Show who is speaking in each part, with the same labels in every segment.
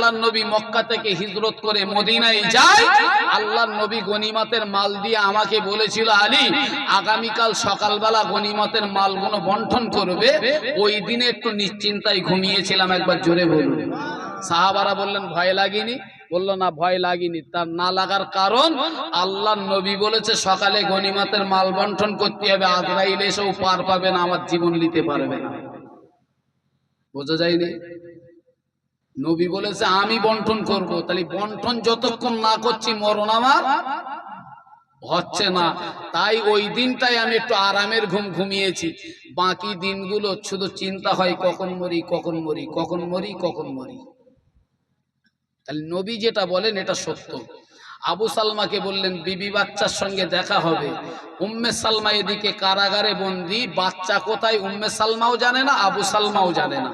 Speaker 1: আল্লাহর নবী মক্কা থেকে হিজরত করে মদিনায় যায়। আল্লাহর নবী গনিমতের মাল দিয়ে আমাকে বলেছিল, আলী আগামীকাল সকালবেলা গনিমতের মালগুলো বন্টন করবে। ওই দিনে একটু নিশ্চিন্তায় ঘুমিয়েছিলাম, একবার জোরে বলুন। সাহাবারা বললেন ভয় লাগেনি? বললো না, ভয় লাগেনি। তার না লাগার কারণ আল্লাহর নবী বলেছে সকালে গনিমতের মাল বন্টন করতে হবে, আজরাইল এসেও পার পাবে না, আমার জীবন নিতে পারবে না। বোঝা যায়নি? নবী বলেছে আমি বন্টন করব, তাহলে বন্টন যতক্ষণ না করছি মরণ আমার হচ্ছে না। তাই ওই দিনটাই আমি একটু আরামের ঘুম ঘুমিয়েছি। বাকি দিনগুলো শুধু চিন্তা হয় কখন মরি, কখন মরি, কখন মরি, কখন মরি। তাহলে নবী যেটা বলেন এটা সত্য। আবু সালমাকে বললেন বিবি বাচ্চার সঙ্গে দেখা হবে। উম্মে সালমা এদিকে কারাগারে বন্দী, বাচ্চা কোথায় উম্মে সালমাও জানে না, আবু সালমাও জানে না।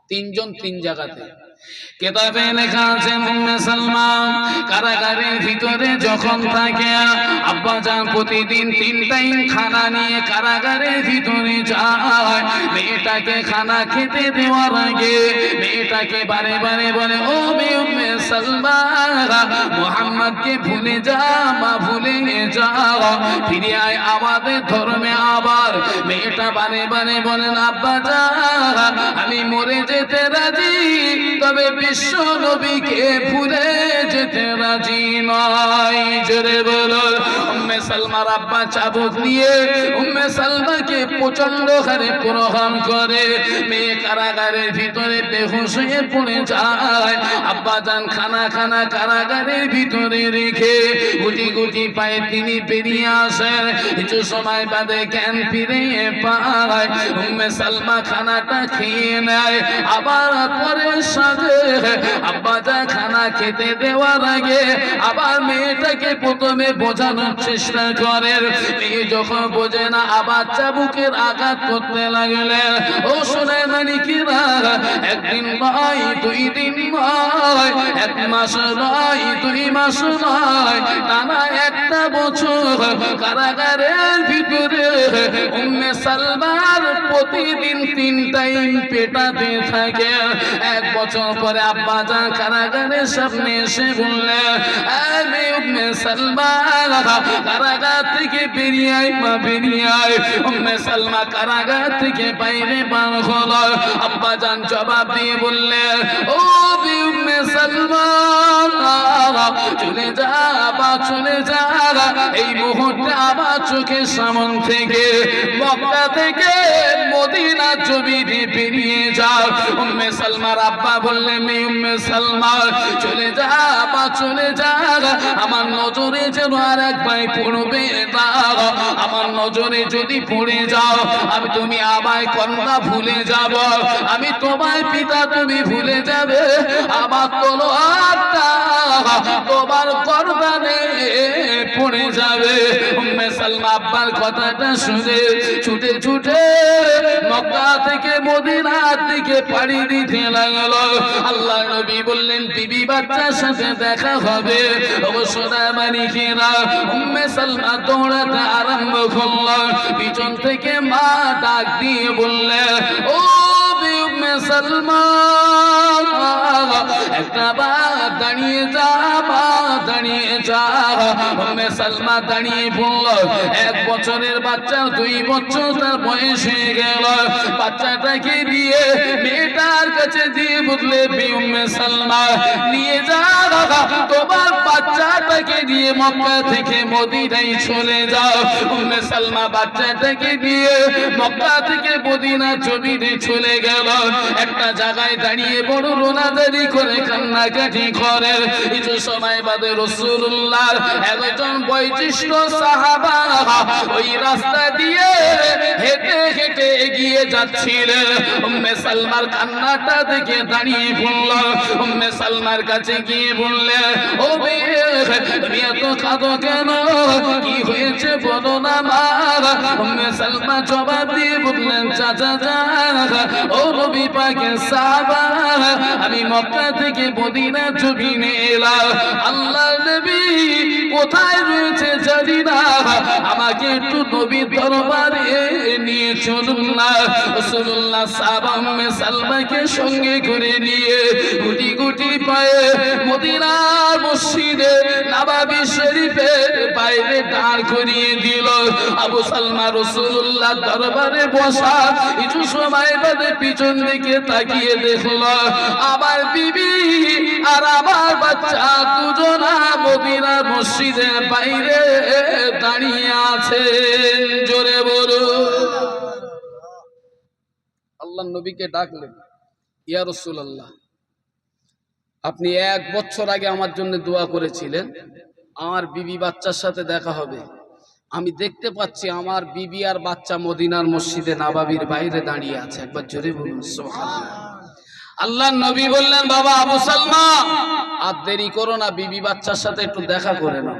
Speaker 1: তিনজন তিন জায়গাতে। কিতাবে লেখা আছে উম্মে সালমা কারাগারের ভিতরে যখন থাকে, আব্বা জান প্রতিদিন 3 টাইম খানা নিয়ে কারাগারের ভিতরে যায়। মেয়েটাকে খানা খেতে দেওয়ার আগে মেয়েটাকে বারে বারে বলে, ও মেয়ে উম্মে সালমা, মুহাম্মদকে ভুলে যা, মা ভুলে যাও, ফিরে আয় আমাদের ধর্মে আবার। মেয়েটা বারে বারে বলেন, আব্বা জান আমি মরে যেতে রাজি, তবে বিশ্ব নবীকে ভুলে যেতে রাজি নয়। জোরে বলো। উম্মে সালমার আব্বা চাবুক নিয়ে উম্মে সালমাকে প্রচন্ড হারে প্রহার করে। মেয়ে কারাগারের ভিতরে বেহুশ হয়ে পড়ে যায়। আব্বা জান খানা খানা কারাগারের ভিতরে রেখে গুটি গুটি পায়ে তিনি বেরিয়ে আসেন। কিছু সময় বাদে জ্ঞান ফিরে পায়। উম্মে সালমা খানাটা খেয়ে নেয়। আবার পরে সাথে আব্বা জান খানা খেতে দেওয়ার আগে আবার মেয়েটাকে প্রথমে বোঝানোর চেষ্টা করেন। মেয়ে যখন বোঝে না আবার চাবুকের আঘাত করতে লাগলেন। ও শোনে মানিকেরা, একদিন নয়, 2 দিন নয়, 1 মাস নয়, 2 মাস নয়, টানা 1টা বছর কারাগারের ভিতরে উম্মে সালমার প্রতিদিন 3 টাইম পেটাতে থাকে। 1 বছর পরে আব্বা জান কারাগারের সামনে এসে বললেন, আমি উম্মে সালমা কারাগার থেকে বেরিয়ে আয়, মা বেরিয়ে আয়। উম্মে সালমা কারাগার থেকে বাইরে বার হলো। আব্বা জান জবাব দিয়ে বললেন, ও উম্মে সালমা চলে যা, বা চলে যা, এই মুহূর্তে আবার চোখের সামনে থেকে মক্কা থেকে মদিনা জমিনে বেরিয়ে যাও। উম্মে সালমার আব্বা বললেন, উম্মে সালমা চলে যা, বা চলে যা, আমার নজরে যেন আর একবার পড়বে না। আমার নজরে যদি পড়ে যাও আমি তুমি আমায় কন্যা ভুলে যাব, আমি তোমার পিতা তুমি ভুলে যাবে, আমার তলোয়ারটা তোমার গর্দানে পড়ে যাবে। উম্মে সালমা আব্বার কথাটা শুনে ছুটে ছুটে মক্কা থেকে মদিনার দিকে পাড়ি দিতে লাগলো। আল্লাহ নবী বললেন বিবি বাচ্চার সাথে দেখা হবে। অবশ্যই মানিকেরা উম্মে সালমা দৌড়াতে আরম্ভ করলো। পিছন থেকে মা ডাক দিয়ে বললেন, ও উম্মে সালমা একটা বার দাঁড়িয়ে যা, মা দাঁড়িয়ে যা। উম্মে সালমা দাঁড়িয়ে বলল, 1 বছরের বাচ্চা 2 বছর তার বয়স হয়ে গেল। বাচ্চাটাকে দিয়ে মেয়েটার কাছে দিয়ে বললে, উম্মে সালমা নিয়ে যা, তোমার বাচ্চাটাকে দিয়ে মক্কা থেকে মদিনায় চলে যাও। উম্মে সালমা বাচ্চাটাকে দিয়ে মক্কা থেকে মদিনা জমিনে চলে গেল। একটা জায়গায় দাঁড়িয়ে বড় রোনাদারি করে কান্নাকাটি করে। কিছু সময় বাদে রাসূলুল্লাহর একজন বয়োজ্যেষ্ঠ সাহাবা ওই রাস্তা দিয়ে হেঁটে হেঁটে এগিয়ে যাচ্ছিলেন। উম্মে সালমার কান্নাটা দেখে দাঁড়িয়ে পড়ল। উম্মে সালমার কাছে গিয়ে বললেন, ও মেয়ে তুমি এত কাঁদো কেন, কি হয়েছে বলো না মা। উম্মে সালমা জবাব দিয়ে বলল, বললেন চাচা ও নবী পাকের সাহাবা, আমি মক্কা থেকে মদিনা জমিনে এলাম, আল্লাহর নবী কোথায় রয়েছে জানি না, আমাকে একটু নবীর দরবারে নিয়ে চলুন না। রাসূলুল্লাহ সাহাবা উম্মে সালমাকে সঙ্গে করে নিয়ে গুটি গুটি পায়ে মদিনার মসজিদে নববী শরীফের বাইরে দাঁড় করিয়ে দিল। আবু সালমা রাসূলুল্লাহ দরবারে বসা, কিছু সময় বাদে পিছন দিকে তাকিয়ে দেখল আমার বিবি আর আমার বাচ্চা দুজনা মদিনার মসজিদের বাইরে দাঁড়িয়ে আছে। জোরে বলো। আল্লাহর নবীকে ডাকলেন, ইয়া রাসূলুল্লাহ, আপনি 1 বছর আগে আমার জন্য দোয়া করেছিলেন আমার বিবি বাচ্চার সাথে দেখা হবে, আমি দেখতে পাচ্ছি আমার বিবি আর বাচ্চা মদিনার মসজিদে নববীর বাইরে দাঁড়িয়ে আছে। একবার জোরে বলুন সুবহানাল্লাহ। আল্লাহর নবী বললেন, বাবা আবু সালমা, আর দেরি করো না, বিবি বাচ্চার সাথে একটু দেখা করে নাও।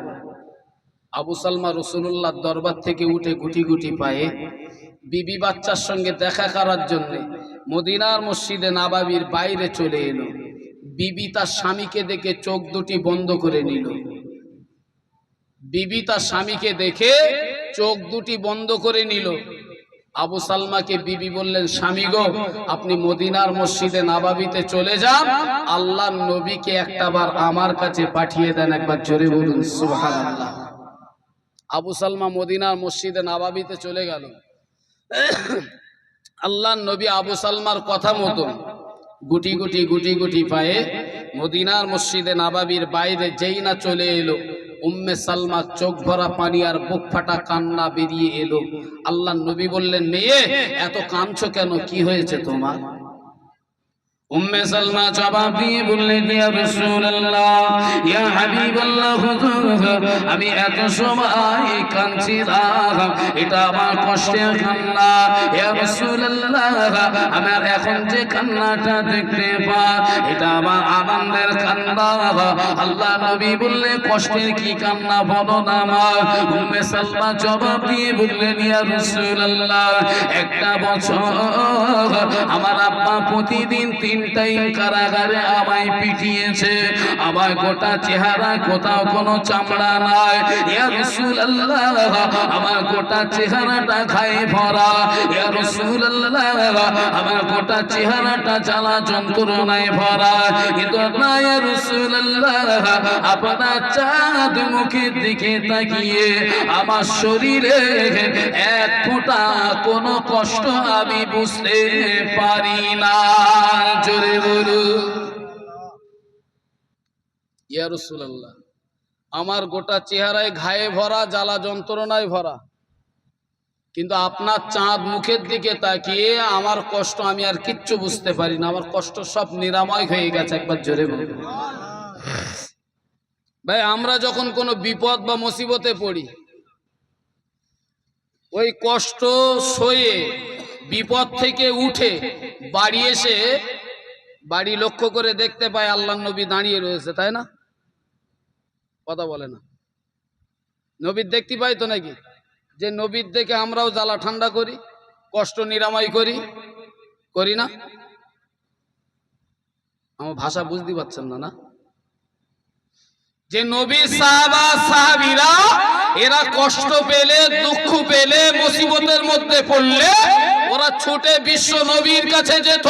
Speaker 1: আবু সালমা রাসূলুল্লাহর দরবার থেকে উঠে গুটি গুটি পায়ে বিবি বাচ্চার সঙ্গে দেখা করার জন্য মদিনার মসজিদে নববীর বাইরে চলে এলো। বিবি তার স্বামীকে দেখে চোখ দুটি বন্ধ করে নিল। বিবি তার স্বামীকে দেখে চোখ দুটি বন্ধ করে নিল। আবু সালমাকে বিবি বললেন, স্বামী গো, আপনি মদিনার মসজিদে নববীতে চলে যান, আল্লাহর নবীকে একটাবার আমার কাছে পাঠিয়ে দেন। একবার জোরে বলুন সুবহানাল্লাহ। আবু সালমা মদিনার মসজিদে নববীতে চলে গেল। আল্লাহর নবী আবু সালমার কথা মতো গুটি গুটি পায়ে মদিনার মসজিদে নববীর বাইরে যেই না চলে এলো, উম্মে সালমা চোখ ভরা পানি আর বুক ফাটা কান্না বেরিয়ে এলো। আল্লাহর নবী বললেন, মেয়ে এত কাঁদছো কেন, কি হয়েছে তোমার? উম্মে সালমা জবাব দিয়ে বললেন, ইয়া রাসূলুল্লাহ, ইয়া হাবিবাল্লাহ, হুজুর, আমি এত সময় কাঁদছি না, এটা আমার কষ্টের কান্না। ইয়া রাসূলুল্লাহ, আমার এখন যে কান্নাটা দেখতে পাই, এটা আমার আনন্দের কান্না। আল্লাহ নবী বললেন, কষ্টের কি কান্না বলো না আমার। উম্মে সালমা জবাব দিয়ে বললেন, ইয়া রাসূলুল্লাহ, একটা বছর আমার আব্বা প্রতিদিন 3 টাইম কারাগারে আমায় পিটিয়েছে, আমার গোটা চেহারা কোথাও কোনো চামড়া নাই। ইয়া রাসূলুল্লাহ, আমার গোটা চেহারাটা ঘায়ে ভরা। ইয়া রাসূলুল্লাহ, আমার গোটা চেহারাটা জ্বালা যন্ত্রণায় ভরা। কিন্তু না ইয়া রাসূলুল্লাহ, আপনার চাঁদ মুখের দিকে তাকিয়ে আমার শরীরে 1 ফোঁটা কোনো কষ্ট আমি বুঝতে পারি না। জোরে বলু। ইয়া রাসূলুল্লাহ, আমার গোটা চেহারায় ঘায়ে ভরা, জ্বালা যন্ত্রণায় ভরা, কিন্তু আপনার চাঁদ মুখের দিকে তাকিয়ে আমার কষ্ট আমি আর কিচ্ছু বুঝতে পারি না, আমার কষ্ট সব নিরাময় হয়ে গেছে। একবার জোরে বলুন। ভাই, আমরা যখন কোনো বিপদ বা মুসিবতে পড়ি, ওই কষ্ট সয়ে বিপদ থেকে উঠে বাড়ি এসে বাড়ি লক্ষ্য করে দেখতে পায় আল্লাহর নবী দাঁড়িয়ে রয়েছে, তাই না? কথা বলে না। নবীর দেখতে পাই তো নাকি, যে নবীর দেখে আমরাও জ্বালা ঠান্ডা করি, কষ্ট নিরাময় করি, করি না? আমার ভাষা বুঝতে পারছেন না? না, যে নবী সাহাবা সাহাবীরা এরা কষ্ট পেলে, দুঃখ পেলে, মুসিবতের মধ্যে পড়লে ওরা ছুটে বিশ্ব নবীর কাছে যেত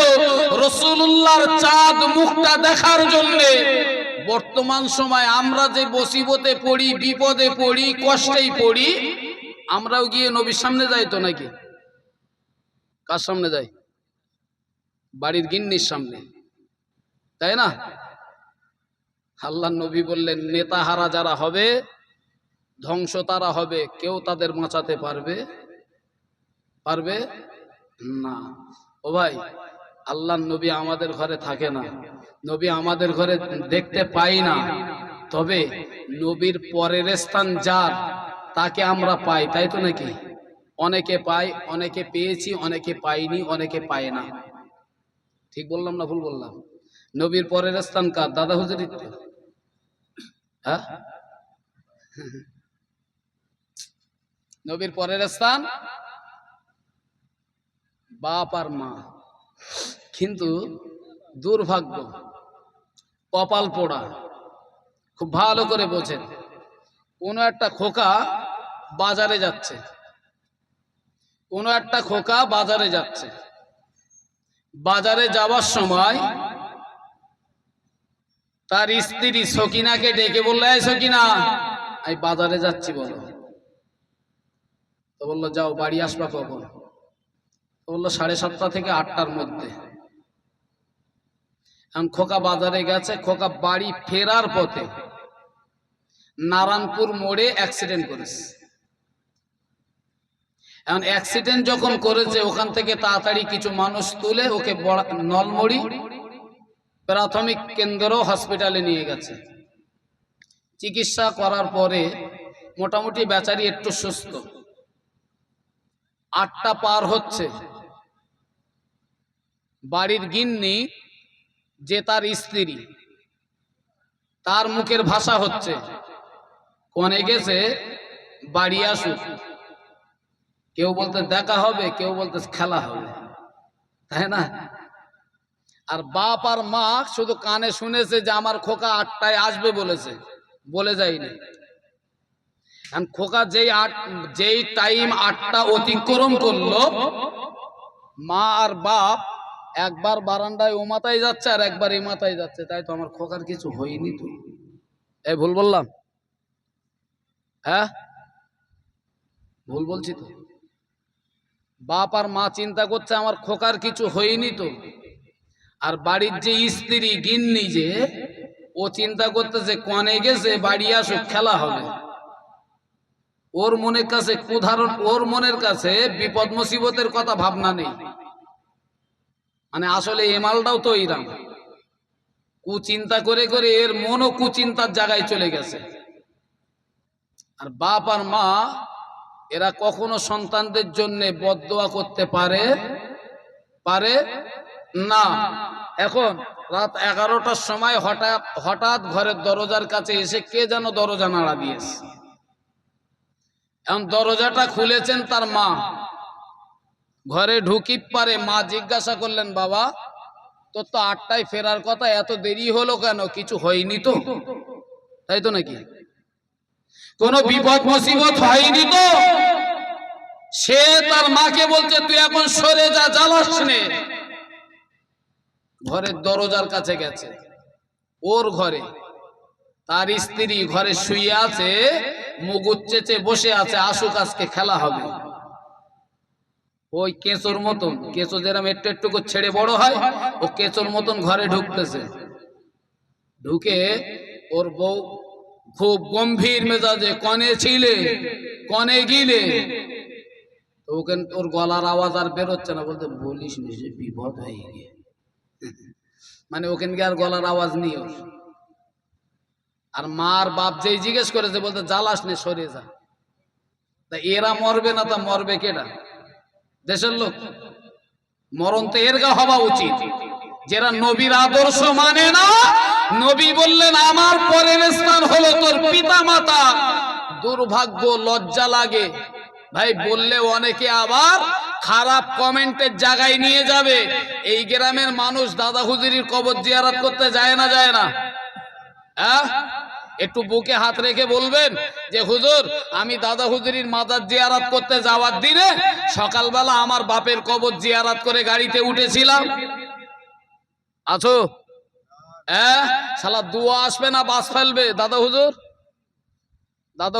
Speaker 1: রাসূলুল্লাহর চাঁদ মুখটা দেখার জন্য। বর্তমান সময় আমরা যে মুসিবতে পড়ি, বিপদে পড়ি, কষ্টেই পড়ি, আমরাও গিয়ে নবীর সামনে যাই তো নাকি? কার সামনে যাই? বাড়ির গিন্নির সামনে, তাই না? আল্লাহর নবী বললেন, নেতাহারা যারা হবে, ধ্বংস তারা হবে, কেউ তাদের বাঁচাতে পারবে না। ও ভাই, আল্লাহর নবী আমাদের ঘরে থাকে না, নবী আমাদের ঘরে দেখতে পাই না, তবে নবীর পরের স্থান যার, তাকে আমরা পাই, তাই তো নাকি? অনেকে পাই, অনেকে পেয়েছি, অনেকে পাইনি, অনেকে পায় না। ঠিক বললাম না ভুল বললাম? নবীর পরের স্থান কার? দাদা হুজুরির তো? হ্যাঁ, নবীর পরের স্থান বাপ আর মা, কিন্তু দুর্ভাগ্য, কপাল পোড়া। খুব ভালো করে বোঝেন। কোনো একটা খোকা বাজারে যাচ্ছে, কোনো একটা খোকা বাজারে যাচ্ছে, বাজারে যাওয়ার সময় তার স্ত্রী সকিনাকে ডেকে বললো, এই সকিনা, আমি বাজারে যাচ্ছি বলো। তো বললো, যাও, বাড়ি আসবা কখন? তো বললো, 7:30 থেকে 8টার মধ্যে। এখন খোকা বাজারে গেছে, খোকা বাড়ি ফেরার পথে নারায়ণপুর মোড়ে অ্যাক্সিডেন্ট করেছে। এখন অ্যাক্সিডেন্ট যখন করেছে, ওখান থেকে তাড়াতাড়ি কিছু মানুষ তুলে ওকে নলমড়ি প্রাথমিক কেন্দ্র হসপিটালে নিয়ে গেছে। চিকিৎসা করার পরে মোটামুটি বেচারি একটু সুস্থ। 8টা পার হচ্ছে, বাড়ির গিন্নি যে তার স্ত্রী, তার মুখের ভাষা হচ্ছে, কনে গেছে, বাড়ি আসুক। কেউ বলতে দেখা হবে, কেউ বলতে খেলা হবে, তাই না? আর বাপ আর মা শুধু কানে শুনেছে যে আমার খোকা 8টায় আসবে বলেছে, বলে যায়নি। খোকা যেই টাইম 8টা অতিক্রম করলো, মা আর বাপ একবার বারান্দায় ও মাথায় যাচ্ছে আর একবার এই মাথায় যাচ্ছে। তাই তো আমার খোকার কিছু হয়নি তো? এই ভুল বললাম? হ্যাঁ, ভুল বলছি তো? বাপ আর মা চিন্তা করছে আমার খোকার কিছু হয়নি তো, আর বাড়ির যে স্ত্রী গিন্নি যে, ও চিন্তা করতেছে কনে গেছে, বাড়ি আসুক, খেলা হবে। ওর মনের কাছে কুধারণ, ওর মনের কাছে বিপদ মুসিবতের কথা ভাবনা নেই। মানে আসলে এমালটাও তো এইরাম, কুচিন্তা করে করে এর মনও কুচিন্তার জায়গায় চলে গেছে। আর বাপ আর মা এরা কখনো সন্তানদের জন্য বদদোয়া করতে পারে না। এখন রাত 11টার সময় হঠাৎ ঘরের দরজার কাছে এসে কে যেন দরজা নাড়া দিয়েছে। এখন দরজাটা খুলেছেন তার মা। ঘরে ঢুকি পারে মা জিজ্ঞাসা করলেন, বাবা তোর তো 8টায় ফেরার কথা, এত দেরি হলো কেন? কিছু হয়নি তো? তাই তো নাকি? কোনো বিপদ মুসিবত হয়নি তো? সে তার মাকে বলছে, তুই এখন সরে যা, জ্বালাস নে। ঘরের দরজার কাছে গেছে, ওর ঘরে তার স্ত্রী ঘরে শুয়ে আছে, মুখ উচ্চেচে বসে আছে, আসুক আজকে খেলা হবে। ওই কেঁচোর মতন, কেঁচো যেরকম একটু একটু করে ছেড়ে বড় হয়, ও কেঁচোর মতন ঘরে ঢুকতেছে। ঢুকে ওর বউ খুব গম্ভীর মেজাজে, কনে ছিলে, কনে গিলে। ওকে ওর গলার আওয়াজ আর বেরোচ্ছে না, বলতে, বলিস নি যে বিপদ হয়ে গিয়ে। মানে ওখানকে আর গলার আওয়াজ নেই ওর। আর মার বাপ যেই জিজ্ঞেস করেছে, বলতে, জ্বালাস নে, সরে যা। তা এরা মরবে না, তা মরবে কেডা? দেশের লোক। মরণ তো এর গা হওয়া উচিত, যারা নবীর আদর্শ মানে না। নবী বললেন, আমার পরের স্থান হলো তোর পিতা মাতা। দুর্ভাগ্য, লজ্জা লাগে ভাই বললে। অনেকে আবার খারাপ কমেন্টের জায়গায় নিয়ে যাবে। এই গ্রামের মানুষ দাদা হুজুরির কবর জিয়ারত করতে যায় না? যায় না? হ্যাঁ, একটু বুকে হাত রেখে বলবেন যে, হুজুর আমি দাদা হুজুরির মাজার জিয়ারত করতে যাওয়ার দিনে সকালবেলা আমার বাপের কবর জিয়ারত করে গাড়িতে উঠেছিলাম। আছো? হ্যাঁ, শালা দোয়া আসবে না বাস ফেলবে? দাদা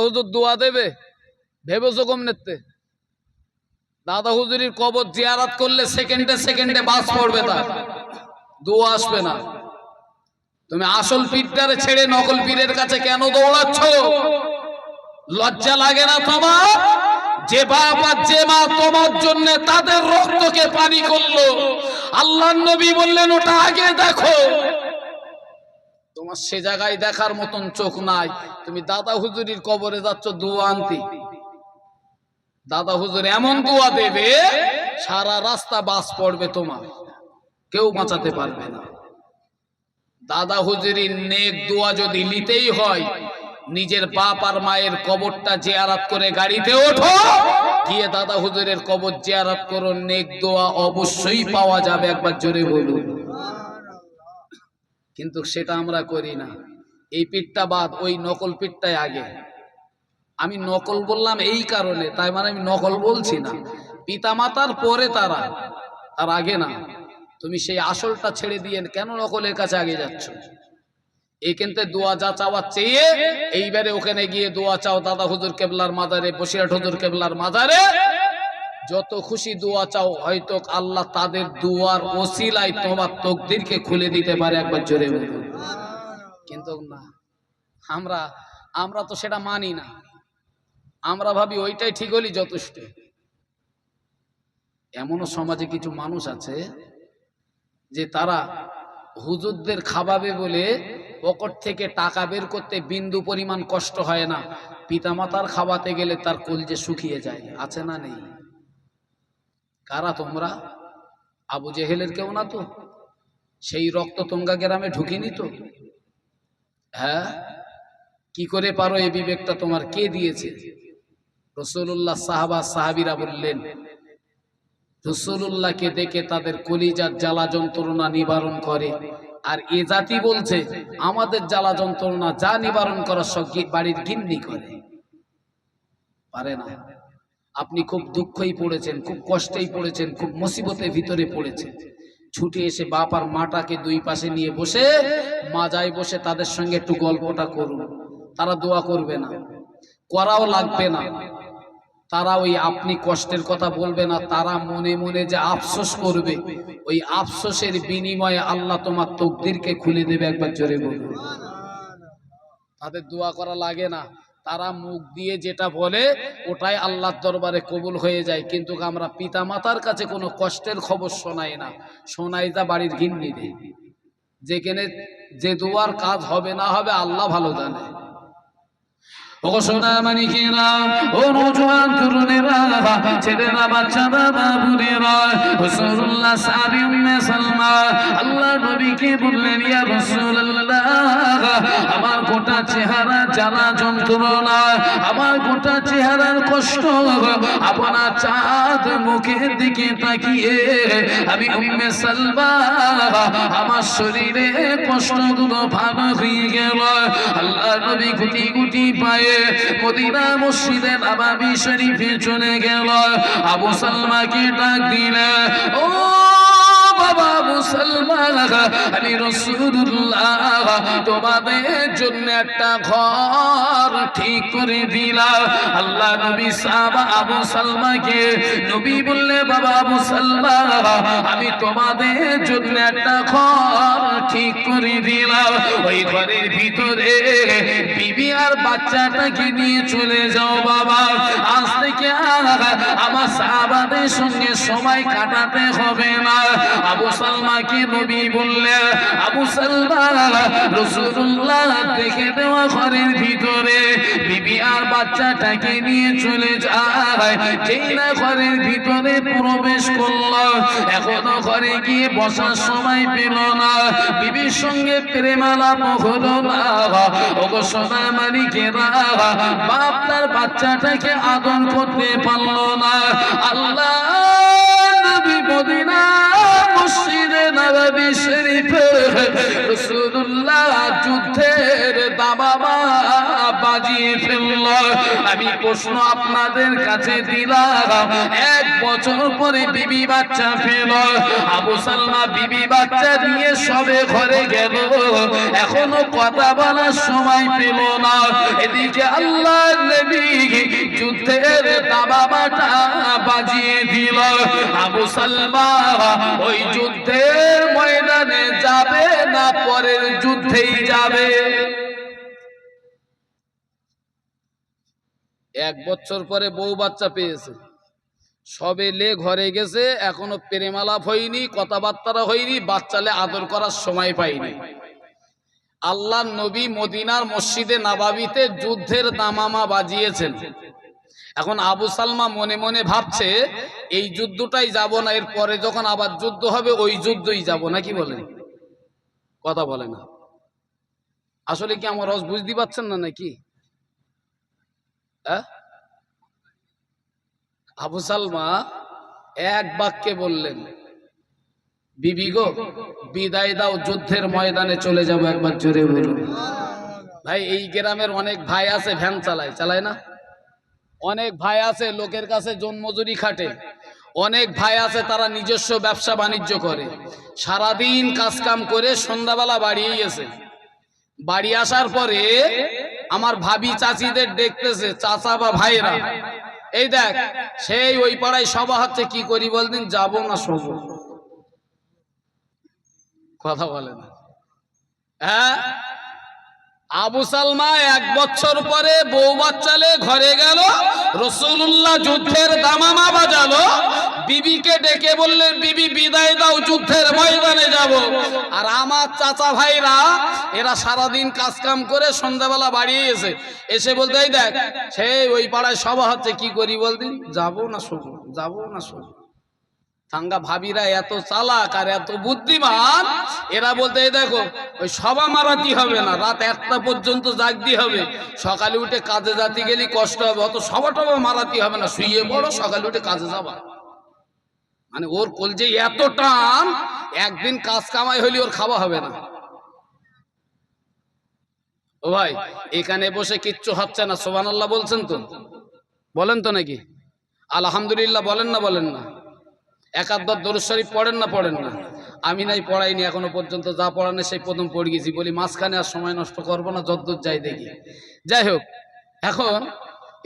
Speaker 1: হুজুর দোয়া দেবে? ভেবেছো কমনেতে? দাদা হুজুরির কবর জিয়ারত করলে সেকেন্ডে সেকেন্ডে বাস পড়বে, তার দোয়া আসবে না। তুমি আসল পীরটারে ছেড়ে নকল পীরের কাছে কেন দৌড়াচ্ছ? লজ্জা লাগে না তোমার? যে বাপ আর যে মা তোমার জন্য তাদের রক্তকে পানি করলো, আল্লাহর নবী বললেন ওটা আগে দেখো। তোমার সে জায়গায় দেখার মতন চোখ নাই। তুমি দাদা হুজুরির কবরে যাচ্ছ দোয়া আনতে। দাদা হুজুর এমন দোয়া দেবে, সারা রাস্তা বাস পড়বে, তোমার কেউ বাঁচাতে পারবে না। দাদা হুজুরির নেক দোয়া যদি নিতেই হয়, নিজের বাপ আর মায়ের কবরটা জিয়ারত করে গাড়িতে ওঠো, গিয়ে দাদা হুজুরের কবর জিয়ারত করুন, নেক দোয়া অবশ্যই পাওয়া যাবে, একবার জোরে বলুন। কিন্তু সেটা আমরা করি না। এই পীরটা বাদ, ওই নকল পীরটাই আগে। আমি নকল বললাম এই কারণে, তাই মানে আমি নকল বলছি না, পিতামাতার পরে তারা, তার আগে না। তুমি সেই আসলটা ছেড়ে দিয়ে কেন নকলের কাছে আগে যাচ্ছ? এইখানতে দোয়া যা চাওয়ার চেয়ে এইবারে ওখানে গিয়ে দোয়া চাও দাদা হুজুর কেবলার মাজারে, বসিরহাট হুজুর কেবলার মাজারে, যত খুশি দোয়া চাও, হয়তো আল্লাহ তাদের দোয়ার ওসিলায় তোমার তকদিরকে খুলে দিতে পারে, একবার জোরে বলুন। কিন্তু না, আমরা তো সেটা মানি না। আমরা ভাবি ওইটাই ঠিক হলি যথেষ্ট। এমনও সমাজে কিছু মানুষ আছে যে তারা হুজুরদের খাওয়াবে বলে পকেট থেকে টাকা বের করতে বিন্দু পরিমাণ কষ্ট হয় না, পিতামাতার খাওয়াতে গেলে তার কলজে শুকিয়ে যায়। আছে না নেই? কারা তোমরা? আবু জেহেলের কেউ না তো? সেই রক্ত তোঙ্গা গ্রামে ঢুকিনি তো? হ্যাঁ, কি করে পারো? এই বিবেকটা তোমার কে দিয়েছে? রাসূলুল্লাহ সাহাবীরা বললেন, রাসূলুল্লাহকে দেখে তাদের কলিজার জ্বালা যন্ত্রণা নিবারণ করে, আর এ জাতি বলছে আমাদের জ্বালা যন্ত্রণা যা নিবারণ করার সব বাড়ির গিন্নি করে। পারে না। আপনি খুব দুঃখই পড়েছেন, খুব কষ্টেই পড়েছেন, খুব মুসিবতের ভিতরে পড়েছেন, ছুটে এসে বাপ আর মাটাকে দুই পাশে নিয়ে বসে মাজায় বসে তাদের সঙ্গে একটু গল্পটা করুন। তারা দোয়া করবে না, করাও লাগবে না। তারা ওই আপনি কষ্টের কথা বলবে না, তারা মনে মনে যে আফসোস করবে, ওই আফসোসের বিনিময়ে আল্লাহ তোমার তকদিরকে খুলে দেবে, একবার জোরে বলুন। তাদের দোয়া করা লাগে না, তারা মুখ দিয়ে যেটা বলে ওটাই আল্লাহর দরবারে কবুল হয়ে যায়। কিন্তু আমরা পিতা মাতার কাছে কোনো কষ্টের খবর শোনাই না, শোনাই যা বাড়ির গিন্নিদের, যেখানে যে দোয়ার কাজ হবে না হবে আল্লাহ ভালো জানে। ও সোনা মানিকেরা, ও নওজোয়ান তরুণেরা, ছেলেরা, বাচ্চারা, বাবুরেরা, রাসূলুল্লাহ সাহাবী উম্মে সালমা আল্লাহ নবীকে বললেন, ইয়া রাসূলুল্লাহ, আমার গোটা চেহারা জ্বালা যন্ত্রণা, আমার গোটা চেহারার কষ্ট, আপনার চাঁদ মুখের দিকে তাকিয়ে আমি উম্মে সালমা আমার শরীরে কষ্টগুলো ভালো হয়ে গেল। আল্লাহ নবী গুটি গুটি পায়ে মদিনা মসজিদে নববী শরীফে চলে গেল। আবু সালমাকে ডাক দিলেন, ও বাবা আবু সালমা, আমি রাসূলুল্লাহ তোমাদের জন্য একটা ঘর ঠিক করে দিলাম। আল্লাহ নবী সাহাবা আবু সালমাকে নবী বললে, বাবা আবু সালমা, আমি তোমাদের জন্য একটা ঘর ঠিক করে দিলাম, ওই ঘরের ভিতরে বিবি আর বাচ্চাটাকে নিয়ে চলে যাও বাবা। আজ থেকে আমার সাহাবাদের সঙ্গে সময় কাটাতে হবে না। আবু সালমাকে নবী বললেন, আবু সালমা, রাসূলুল্লাহ দেখে দেওয়া ঘরের ভিতরে বিবি আর বাচ্চাটাকে নিয়ে চলে যায়। যেই না ঘরের ভিতরে প্রবেশ করলো, এখনো ঘরে গিয়ে বসার সময় পেল না, বিবির সঙ্গে প্রেম আলাপ হলো না। ওগো সোনা মানিকেরা, বাপ তার বাচ্চাটাকে আদর করতে পারলো না। আল্লাহ নবী মদিনা মসজিদে নববী শরীফে রাসূলুল্লাহ যুদ্ধের দামামা বাজিয়ে ফেলল। আমি প্রশ্ন আপনাদের কাছে দিলাম, 1 বছর পরে বিবি বাচ্চা পেল। আবু সালমা বিবি বাচ্চা নিয়ে সবে ঘরে গেল, এখনো কথা বলার সময় পেল না। এদিকে আল্লাহ নবী যুদ্ধের দামামাটা বাজিয়ে দিল। আবু সালমা ওই যুদ্ধের ময়দানে যাবে না, পরের যুদ্ধেই যাবে। 1 বছর পরে বউ বাচ্চা পেয়েছে, সবে লে ঘরে গেছে, এখনো প্রেমালাপ হয়নি, কথাবার্তা হয়নি, বাচ্চালে আদর করার সময় পাইনি। আল্লাহ নবী মদিনার মসজিদে নববীতে যুদ্ধের দামামা বাজিয়েছেন। এখন আবু সালমা মনে মনে ভাবছে, এই যুদ্ধটাই যাব না, এর পরে যখন আবার যুদ্ধ হবে ওই যুদ্ধই যাব না। কি বলেন? কথা বলে না। আসলে কি আমার রস বুঝতে পারছেন না নাকি? আবু সালমা এক বাক্যে বললেন, বিবি গো বিদায় দাও, যুদ্ধের ময়দানে চলে যাবো। একবার জোরে বলুন। ভাই এই গ্রামের অনেক ভাই আছে ভ্যান চালায়, চালায় না? অনেক ভাই আছে লোকের কাছে জন্মজুরি খাটে, অনেক ভাই আছে তারা নিজস্ব ব্যবসা বাণিজ্য করে, সারাদিন কাজ কাম করে সন্ধ্যাবেলা বাড়ি গেছে। বাড়ি আসার পরে আমার ভাবি চাচিদের দেখতেছে, চাচা বা ভাইরা, এই দেখ সেই ওই পাড়ায় সভা হচ্ছে, কি করি বলদিন, যাবো না শোব? কথা বলে না। হ্যাঁ, আবু সালমা 1 বছর পরে বউ বাচ্চালে ঘরে গেল, রাসূলুল্লাহ যুদ্ধের দামামা বাজালো, বিবিকে ডেকে বললেন, বিবি বিদায় দাও, যুদ্ধের ময়দানে যাব। আর আমার চাচা ভাইরা এরা সারাদিন কাজ কাম করে সন্ধ্যাবেলা বাড়ি এসে বলতে, এই দেখ সেই ওই পাড়ায় সভা হচ্ছে, কি করি বলদিন, যাবো না শোব, যাবো না শোব। সাঙ্গা ভাবিরা এত চালাক আর এত বুদ্ধিমান, এরা বলতে, এই দেখো ওই সভা মারাতি হবে না, রাত 1টা পর্যন্ত জাগতে হবে, সকালে উঠে কাজে যাতে গেলে কষ্ট হবে, অত সভা টভা মারাতি হবে না, শুয়ে পড়ো, সকালে উঠে কাজে যাবা। মানে ওর কলজে এত টান, একদিন কাজ কামাই হইলে ওর খাওয়া হবে না। ও ভাই এখানে বসে কিচ্ছু হচ্ছে না, সুবহানাল্লাহ বলছেন তো? বলেন তো নাকি? আলহামদুলিল্লাহ বলেন না? বলেন না? একাধবার দরুদ শরীফ পড়েন না? পড়েন না? আমি নাই পড়াইনি এখনো পর্যন্ত, যা পড়ানো সেই প্রথম পড়ে গেছি, বলি মাঝখানে আর সময় নষ্ট করবো না, যতদূর যাই দেখি। যাই হোক, এখন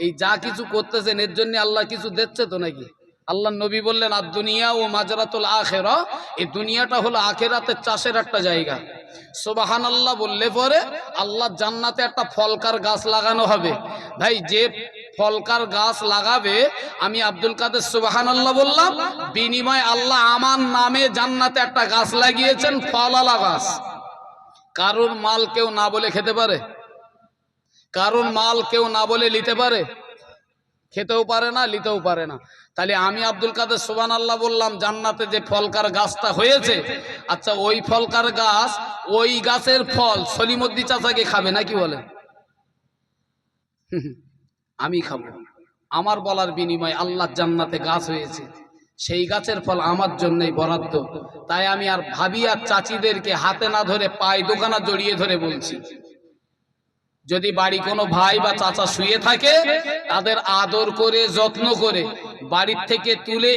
Speaker 1: এই যা কিছু করতেছেন এর জন্য আল্লাহ কিছু দিচ্ছে তো নাকি? আল্লাহ নবী বললেন, আর দুনিয়া ও মাজরাতুল আখিরা, এই দুনিয়াটা হলো আখিরাতের চাষের একটা জায়গা। সুবহানাল্লাহ বললে পরে আল্লাহ জান্নাতে একটা ফলকার গাছ লাগানো হবে। ভাই যে ফলকার গাছ লাগাবে, আমি আব্দুল কাদের সুবহানাল্লাহ বললাম, বিনিময়ে আল্লাহ আমার নামে জান্নাতে একটা গাছ লাগিয়েছেন, ফলালা গাছ। কারোর মাল কেউ না বলে খেতে পারে? কারোর মাল কেউ না বলে নিতে পারে? খেতেও পারে না, নিতেও পারে না। তাহলে আমি আব্দুল কাদের সুবহানাল্লাহ বললাম, জান্নাতে যে ফলকার গাছটা হয়েছে, আচ্ছা ওই ফলকার গাছ, ওই গাছের ফল সলিমুদ্দি চাচাকে খাবে নাকি বলে? আমি খাবো। আমার বলার বিনিময়ে আল্লাহ জান্নাতে গাছ হয়েছে, সেই গাছের ফল আমার জন্যই বরাদ্দ। তাই আমি আর ভাবি আর চাচিদেরকে হাতে না ধরে পায়ে দোকানা জড়িয়ে ধরে বলছি, যদি বাড়ি কোনো ভাই বা চাচা শুয়ে থাকে, তাদের আদর করে যত্ন করে বাড়ির থেকে তুলে